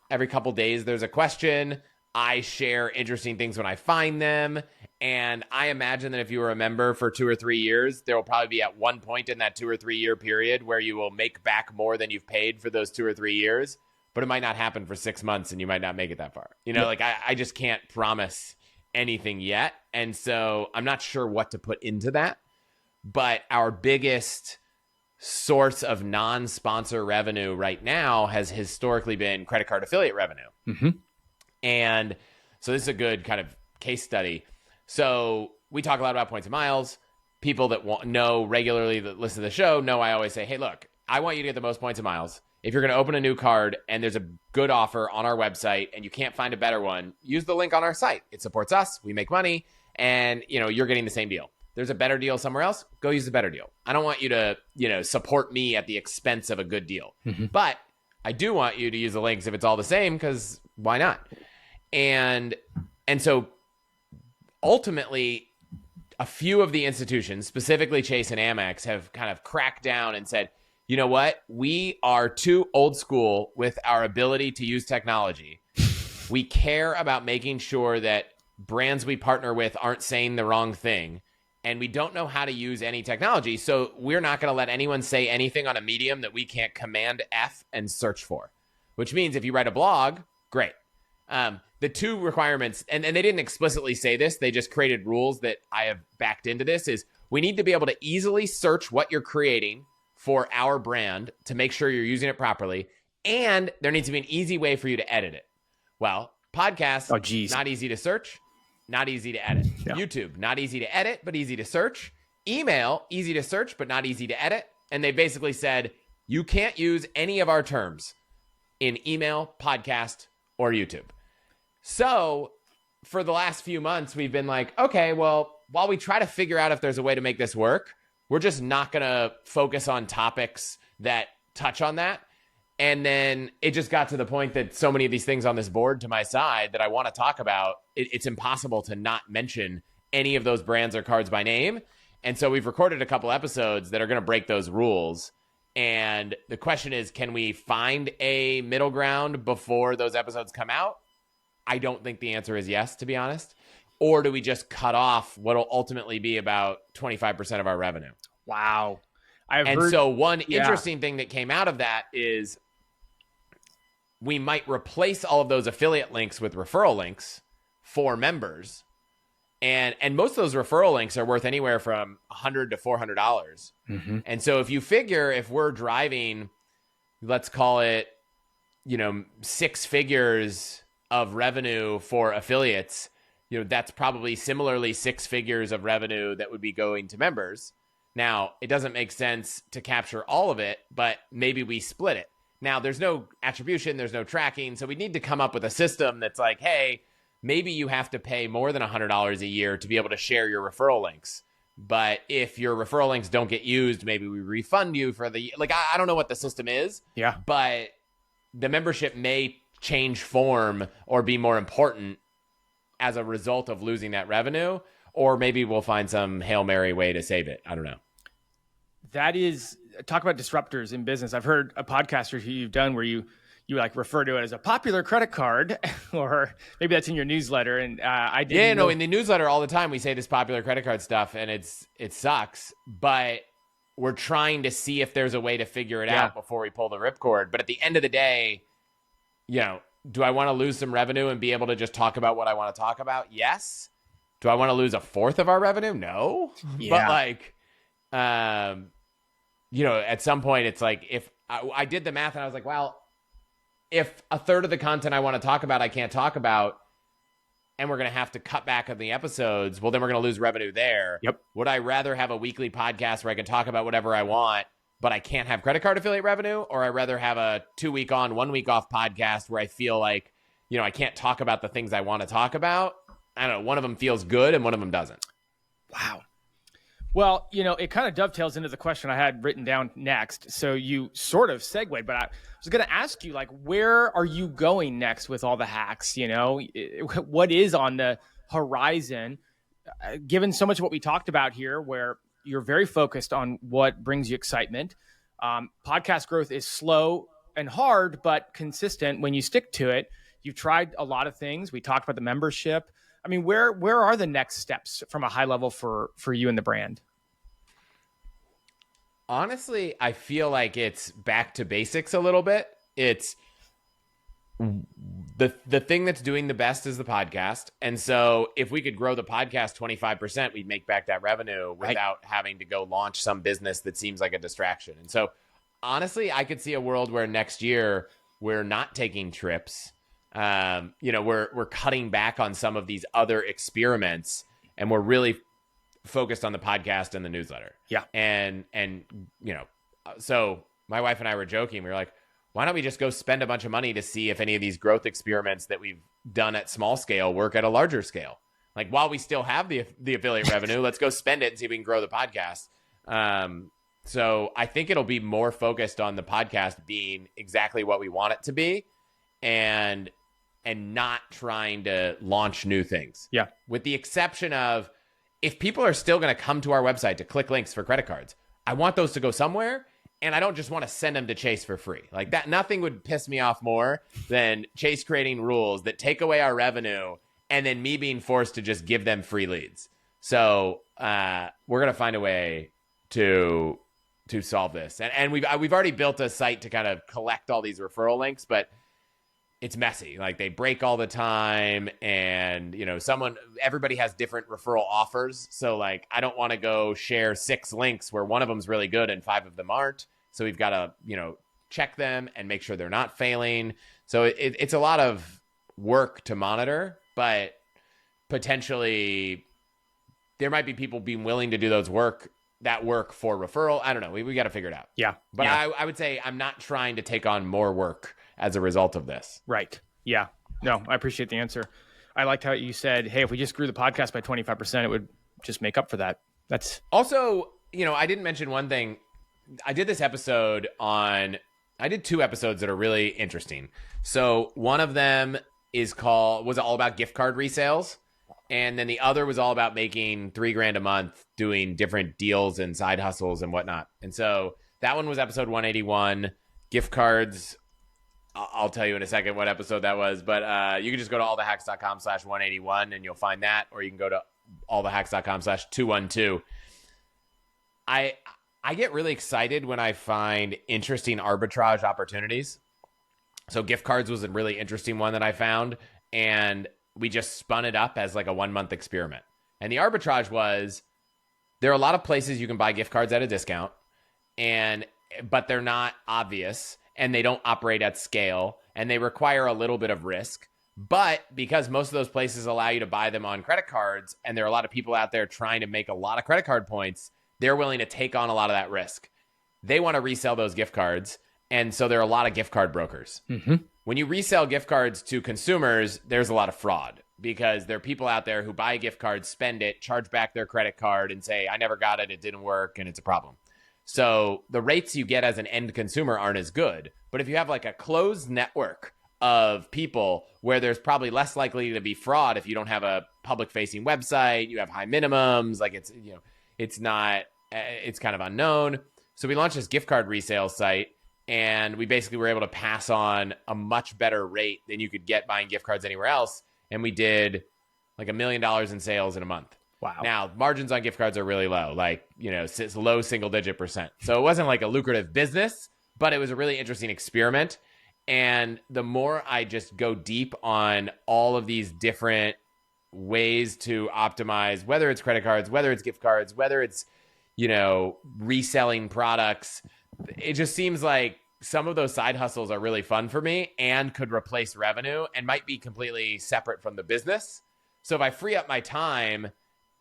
every couple days there's a question. I share interesting things when I find them. And I imagine that if you were a member for 2 or 3 years, there will probably be at one point in that 2 or 3 year period where you will make back more than you've paid for those 2 or 3 years. But it might not happen for 6 months and you might not make it that far. I just can't promise anything yet. And so I'm not sure what to put into that. But our biggest source of non-sponsor revenue right now has historically been credit card affiliate revenue. Mm-hmm. And so this is a good kind of case study. So we talk a lot about points and miles. People that know regularly that listen to the show know I always say, hey, look, I want you to get the most points and miles. If you're going to open a new card and there's a good offer on our website and you can't find a better one, use the link on our site. It supports us. We make money. And, you're getting the same deal. There's a better deal somewhere else. Go use the better deal. I don't want you to, support me at the expense of a good deal. Mm-hmm. But I do want you to use the links if it's all the same, because why not? And so ultimately, a few of the institutions, specifically Chase and Amex, have kind of cracked down and said, you know what? We are too old school with our ability to use technology. We care about making sure that brands we partner with aren't saying the wrong thing. And we don't know how to use any technology. So we're not going to let anyone say anything on a medium that we can't Command F and search for. Which means if you write a blog, great. The two requirements, and they didn't explicitly say this, they just created rules that I have backed into this, is we need to be able to easily search what you're creating for our brand to make sure you're using it properly. And there needs to be an easy way for you to edit it. Well, podcasts, not easy to search, not easy to edit. Yeah. YouTube, not easy to edit, but easy to search. Email, easy to search, but not easy to edit. And they basically said, you can't use any of our terms in email, podcast, or YouTube. So for the last few months, we've been like, okay, well, while we try to figure out if there's a way to make this work, we're just not going to focus on topics that touch on that. And then it just got to the point that so many of these things on this board to my side that I want to talk about, it's impossible to not mention any of those brands or cards by name. And so we've recorded a couple episodes that are going to break those rules. And the question is, can we find a middle ground before those episodes come out? I don't think the answer is yes, to be honest. Or do we just cut off what will ultimately be about 25% of our revenue? Wow. So one interesting thing that came out of that is we might replace all of those affiliate links with referral links for members. And most of those referral links are worth anywhere from $100 to $400. Mm-hmm. And so if you figure if we're driving, let's call it, 6 figures of revenue for affiliates, that's probably similarly 6 figures of revenue that would be going to members. Now, it doesn't make sense to capture all of it, but maybe we split it. Now, there's no attribution, there's no tracking, so we need to come up with a system that's like, hey, maybe you have to pay more than $100 a year to be able to share your referral links. But if your referral links don't get used, maybe we refund you for the, I don't know what the system is. Yeah. But the membership may change form or be more important as a result of losing that revenue. or maybe we'll find some Hail Mary way to save it. I don't know. That is, talk about disruptors in business. I've heard a podcaster who you've done where you like refer to it as a popular credit card, or maybe that's in your newsletter. And I didn't. Yeah, no, in the newsletter all the time we say this popular credit card stuff, and it sucks, but we're trying to see if there's a way to figure it out before we pull the ripcord. But at the end of the day, do I want to lose some revenue and be able to just talk about what I want to talk about? Yes. Do I want to lose a fourth of our revenue? No. Yeah. But at some point it's like, if I did the math and I was like, well, if a third of the content I want to talk about, I can't talk about, and we're going to have to cut back on the episodes, well, then we're going to lose revenue there. Yep. Would I rather have a weekly podcast where I can talk about whatever I want, but I can't have credit card affiliate revenue? Or I'd rather have a 2 week on, 1 week off podcast where I feel like, I can't talk about the things I want to talk about? I don't know. One of them feels good and one of them doesn't. Wow. Well, it kind of dovetails into the question I had written down next. So you sort of segued, but I was going to ask you, like, where are you going next with all the hacks? What is on the horizon? Given so much of what we talked about here, where you're very focused on what brings you excitement. Podcast growth is slow and hard, but consistent when you stick to it. You've tried a lot of things. We talked about the membership. I mean, where are the next steps from a high level for you and the brand? Honestly, I feel like it's back to basics a little bit. It's the thing that's doing the best is the podcast. And so if we could grow the podcast 25%, we'd make back that revenue without having to go launch some business that seems like a distraction. And so honestly, I could see a world where next year we're not taking trips. We're cutting back on some of these other experiments, and we're really focused on the podcast and the newsletter. Yeah. And so my wife and I were joking. We were like, why don't we just go spend a bunch of money to see if any of these growth experiments that we've done at small scale work at a larger scale? Like, while we still have the affiliate revenue, let's go spend it and see if we can grow the podcast. So I think it'll be more focused on the podcast being exactly what we want it to be, and not trying to launch new things. Yeah. With the exception of, if people are still going to come to our website to click links for credit cards, I want those to go somewhere, and I don't just want to send them to Chase for free. Like that, nothing would piss me off more than Chase creating rules that take away our revenue and then me being forced to just give them free leads. So we're going to find a way to solve this. And we've already built a site to kind of collect all these referral links, but it's messy. Like, they break all the time, and everybody has different referral offers. So like, I don't want to go share 6 links where one of them's really good and 5 of them aren't. So we've got to, check them and make sure they're not failing. So it's a lot of work to monitor, but potentially there might be people being willing to do that work for referral. I don't know. We got to figure it out. Yeah. But yeah. I would say I'm not trying to take on more work as a result of this. Right. Yeah. No, I appreciate the answer. I liked how you said, hey, if we just grew the podcast by 25%, it would just make up for that. That's also, I didn't mention one thing. I did 2 episodes that are really interesting. So one of them was all about gift card resales. And then the other was all about making $3,000 a month doing different deals and side hustles and whatnot. And so that one was episode 181, gift cards. I'll tell you in a second what episode that was, but you can just go to allthehacks.com/181 and you'll find that, or you can go to allthehacks.com/212. I get really excited when I find interesting arbitrage opportunities. So gift cards was a really interesting one that I found, and we just spun it up as like a 1-month experiment. And the arbitrage was, there are a lot of places you can buy gift cards at a discount, but they're not obvious, and they don't operate at scale, and they require a little bit of risk. But because most of those places allow you to buy them on credit cards, and there are a lot of people out there trying to make a lot of credit card points, they're willing to take on a lot of that risk. They want to resell those gift cards, and so there are a lot of gift card brokers. Mm-hmm. When you resell gift cards to consumers, there's a lot of fraud, because there are people out there who buy a gift card, spend it, charge back their credit card, and say, I never got it, it didn't work, and it's a problem. So the rates you get as an end consumer aren't as good. But if you have like a closed network of people where there's probably less likely to be fraud if you don't have a public facing website, you have high minimums, like it's, you know, it's not, it's kind of unknown. So we launched this gift card resale site, and we basically were able to pass on a much better rate than you could get buying gift cards anywhere else. And we did like $1 million in sales in a month. Wow. Now, margins on gift cards are really low, like, you know, it's low single-digit %. So it wasn't like a lucrative business, but it was a really interesting experiment. And the more I just go deep on all of these different ways to optimize, whether it's credit cards, whether it's gift cards, whether it's, you know, reselling products, it just seems like some of those side hustles are really fun for me and could replace revenue and might be completely separate from the business. So if I free up my time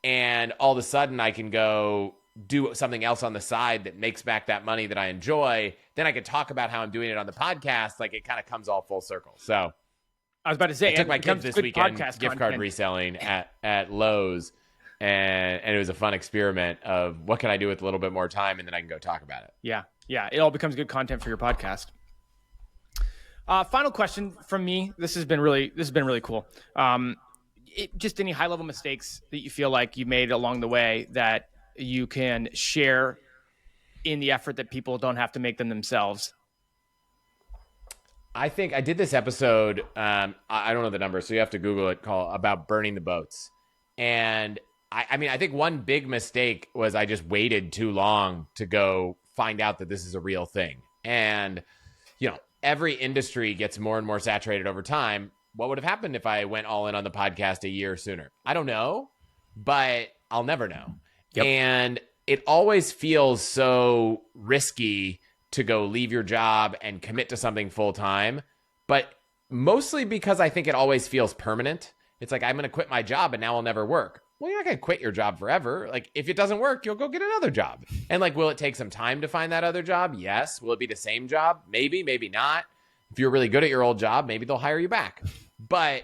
and all of a sudden I can go do something else on the side that makes back that money that I enjoy, then I could talk about how I'm doing it on the podcast. Like, it kind of comes all full circle. So I was about to say, I took my kids this weekend gift card reselling at Lowe's, and it was a fun experiment of what can I do with a little bit more time, and then I can go talk about it. Yeah. It all becomes good content for your podcast. Final question from me. This has been really cool. Just any high level mistakes that you feel like you made along the way that you can share in the effort that people don't have to make them themselves. I think I did this episode. I don't know the number, so you have to Google it, about burning the boats. And I mean, I think one big mistake was I just waited too long to go find out that this is a real thing. And, you know, every industry gets more and more saturated over time. What would have happened if I went all in on the podcast a year sooner? I don't know, but I'll never know. Yep. And it always feels so risky to go leave your job and commit to something full time, but mostly because I think it always feels permanent. It's like, I'm going to quit my job and now I'll never work. Well, you're not going to quit your job forever. Like, if it doesn't work, you'll go get another job. And like, will it take some time to find that other job? Yes. Will it be the same job? Maybe, maybe not. If you're really good at your old job, maybe they'll hire you back. But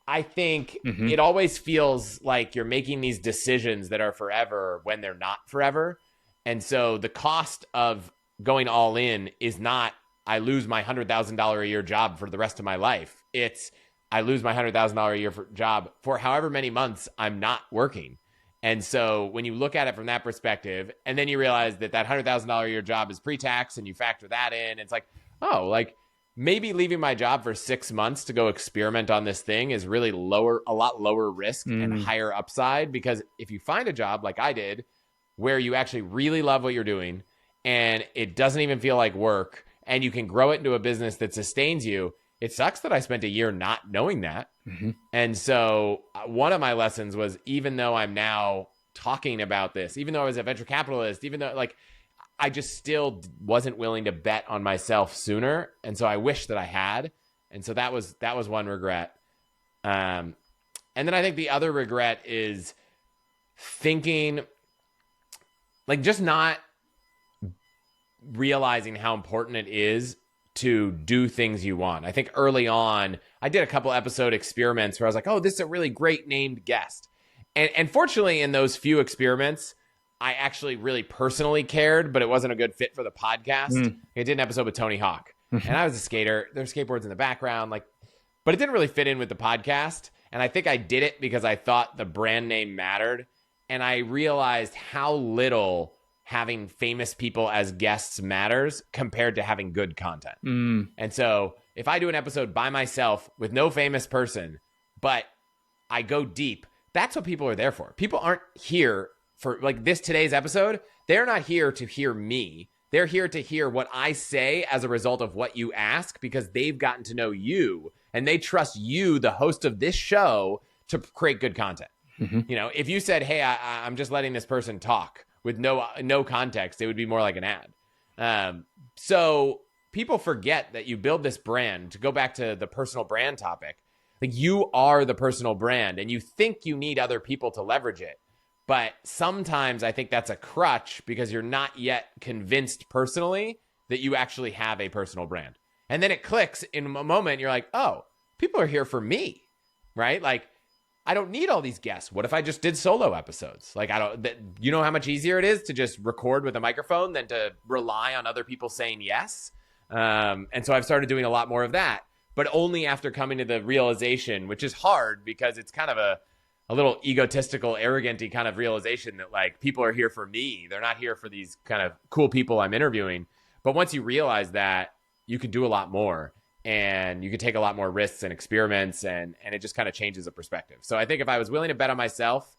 I think it always feels like you're making these decisions that are forever when they're not forever. And so the cost of going all in is not, I lose my $100,000 a year job for the rest of my life. It's, I lose my $100,000 a year job for however many months I'm not working. And so when you look at it from that perspective, and then you realize that that $100,000 a year job is pre-tax, and you factor that in, it's like, oh, like maybe leaving my job for 6 months to go experiment on this thing is really a lot lower risk and higher upside. Because if you find a job like I did, where you actually really love what you're doing and it doesn't even feel like work, and you can grow it into a business that sustains you, it sucks that I spent a year not knowing that. And so one of my lessons was, even though I'm now talking about this, even though I was a venture capitalist, even though like I just still wasn't willing to bet on myself sooner. And so I wish that I had. And so that was one regret. And then I think the other regret is thinking, like, just not realizing how important it is to do things you want. I think early on, I did a couple episode experiments where I was like, oh, this is a really great named guest. And fortunately, in those few experiments, I actually really personally cared, but it wasn't a good fit for the podcast. I did an episode with Tony Hawk, and I was a skater. There's skateboards in the background, like, but it didn't really fit in with the podcast. And I think I did it because I thought the brand name mattered. And I realized how little having famous people as guests matters compared to having good content. And so if I do an episode by myself with no famous person, but I go deep, that's what people are there for. People aren't here for like today's episode. They're not here to hear me. They're here to hear what I say as a result of what you ask, because they've gotten to know you and they trust you, the host of this show, to create good content. You know, if you said, hey, I'm just letting this person talk with no context, it would be more like an ad. So people forget that you build this brand. To go back to the personal brand topic, like, you are the personal brand, and you think you need other people to leverage it. But sometimes I think that's a crutch because you're not yet convinced personally that you actually have a personal brand. And then it clicks in a moment. You're like, oh, people are here for me, right? Like, I don't need all these guests. What if I just did solo episodes? Like, you know how much easier it is to just record with a microphone than to rely on other people saying yes. And so I've started doing a lot more of that. but only after coming to the realization, which is hard because it's kind of a little egotistical, arrogant-y kind of realization that like people are here for me. They're not here for these kind of cool people I'm interviewing. But once you realize that, you can do a lot more and you can take a lot more risks and experiments, and it just kind of changes the perspective. So I think if I was willing to bet on myself,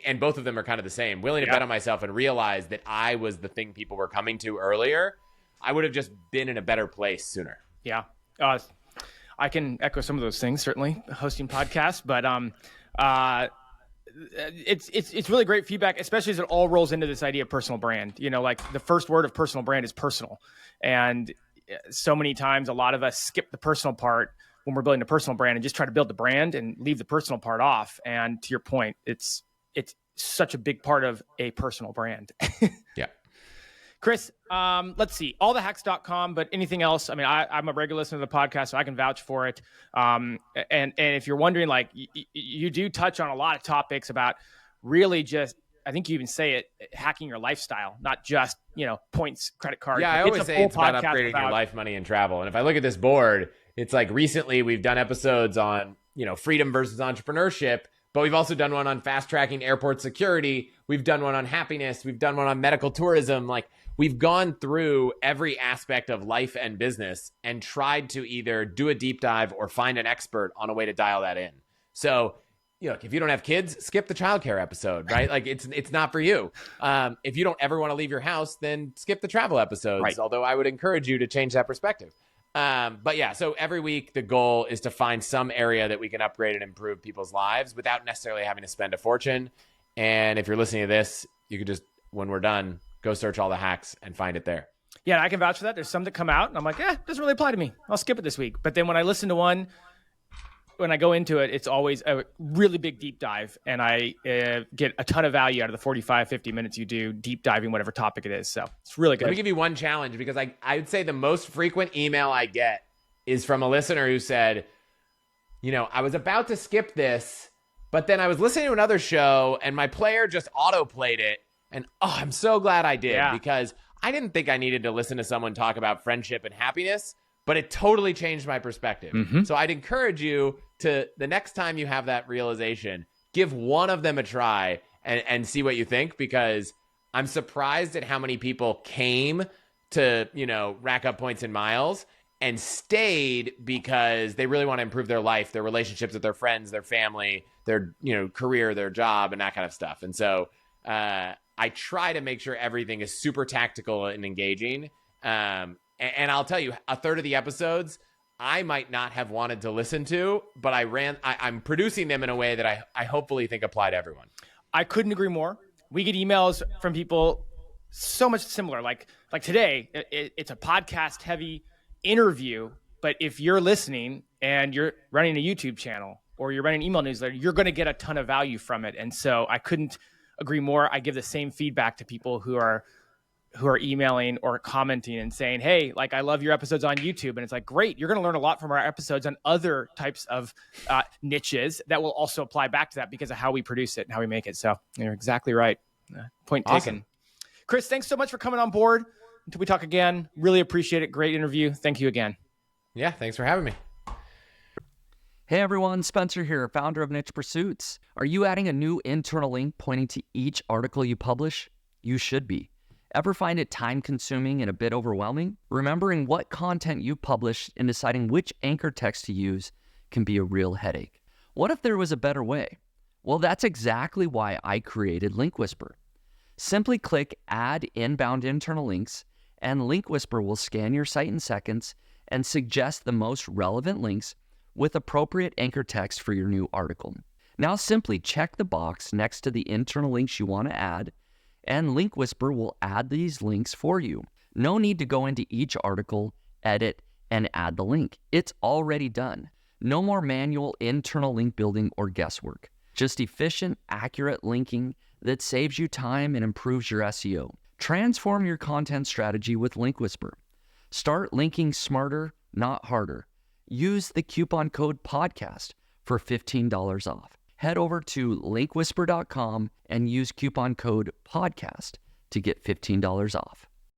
and both of them are kind of the same, willing to bet on myself and realize that I was the thing people were coming to earlier, I would have just been in a better place sooner. Yeah. I can echo some of those things, certainly hosting podcasts, but it's really great feedback, especially as it all rolls into this idea of personal brand. You know, like the first word of personal brand is personal. And so many times, a lot of us skip the personal part when we're building a personal brand and just try to build the brand and leave the personal part off. And to your point, it's such a big part of a personal brand. Yeah. Chris, let's see, allthehacks.com, but anything else? I mean, I'm a regular listener to the podcast, so I can vouch for it. And if you're wondering, like, you do touch on a lot of topics about really just, I think you even say it, hacking your lifestyle, not just, points, credit cards. Yeah, I always say it's about upgrading your life, money, and travel. And if I look at this board, it's like recently we've done episodes on, freedom versus entrepreneurship, but we've also done one on fast tracking airport security. We've done one on happiness. We've done one on medical tourism. Like, we've gone through every aspect of life and business and tried to either do a deep dive or find an expert on a way to dial that in. So, if you don't have kids, skip the childcare episode, right? Like, it's not for you. If you don't ever want to leave your house, then skip the travel episodes. Right. Although I would encourage you to change that perspective. But yeah, so every week the goal is to find some area that we can upgrade and improve people's lives without necessarily having to spend a fortune. And if you're listening to this, you could just, when we're done, go search all the hacks and find it there. Yeah, I can vouch for that. There's some that come out and I'm like, doesn't really apply to me. I'll skip it this week. But then when I listen to one, when I go into it, it's always a really big deep dive. And I get a ton of value out of the 45, 50 minutes you do deep diving, whatever topic it is. So it's really good. Let me give you one challenge, because I would say the most frequent email I get is from a listener who said, I was about to skip this, but then I was listening to another show and my player just auto-played it. And I'm so glad I did, because I didn't think I needed to listen to someone talk about friendship and happiness, but it totally changed my perspective. Mm-hmm. So I'd encourage you to, the next time you have that realization, give one of them a try and see what you think, because I'm surprised at how many people came to, rack up points and miles and stayed because they really want to improve their life, their relationships with their friends, their family, their, career, their job, and that kind of stuff. And so I try to make sure everything is super tactical and engaging. And I'll tell you, a third of the episodes I might not have wanted to listen to, but I'm producing them in a way that I hopefully think apply to everyone. I couldn't agree more. We get emails from people so much similar. Like today, it's a podcast heavy interview, but if you're listening and you're running a YouTube channel or you're running an email newsletter, you're going to get a ton of value from it. And so I couldn't agree more. I give the same feedback to people who are emailing or commenting and saying, hey, like, I love your episodes on YouTube. And it's like, great, you're going to learn a lot from our episodes on other types of niches that will also apply back to that because of how we produce it and how we make it. So you're exactly right. Point awesome. taken. Chris, thanks so much for coming on board. Until we talk again, really appreciate it. Great interview. Thank you again. Yeah, thanks for having me. Hey everyone, Spencer here, founder of Niche Pursuits. Are you adding a new internal link pointing to each article you publish? You should be. Ever find it time-consuming and a bit overwhelming? Remembering what content you publish and deciding which anchor text to use can be a real headache. What if there was a better way? Well, that's exactly why I created Link Whisper. Simply click Add Inbound Internal Links, and Link Whisper will scan your site in seconds and suggest the most relevant links with appropriate anchor text for your new article. Now simply check the box next to the internal links you want to add, and Link Whisper will add these links for you. No need to go into each article, edit, and add the link. It's already done. No more manual internal link building or guesswork. Just efficient, accurate linking that saves you time and improves your SEO. Transform your content strategy with Link Whisper. Start linking smarter, not harder. Use the coupon code PODCAST for $15 off. Head over to linkwhisper.com and use coupon code PODCAST to get $15 off.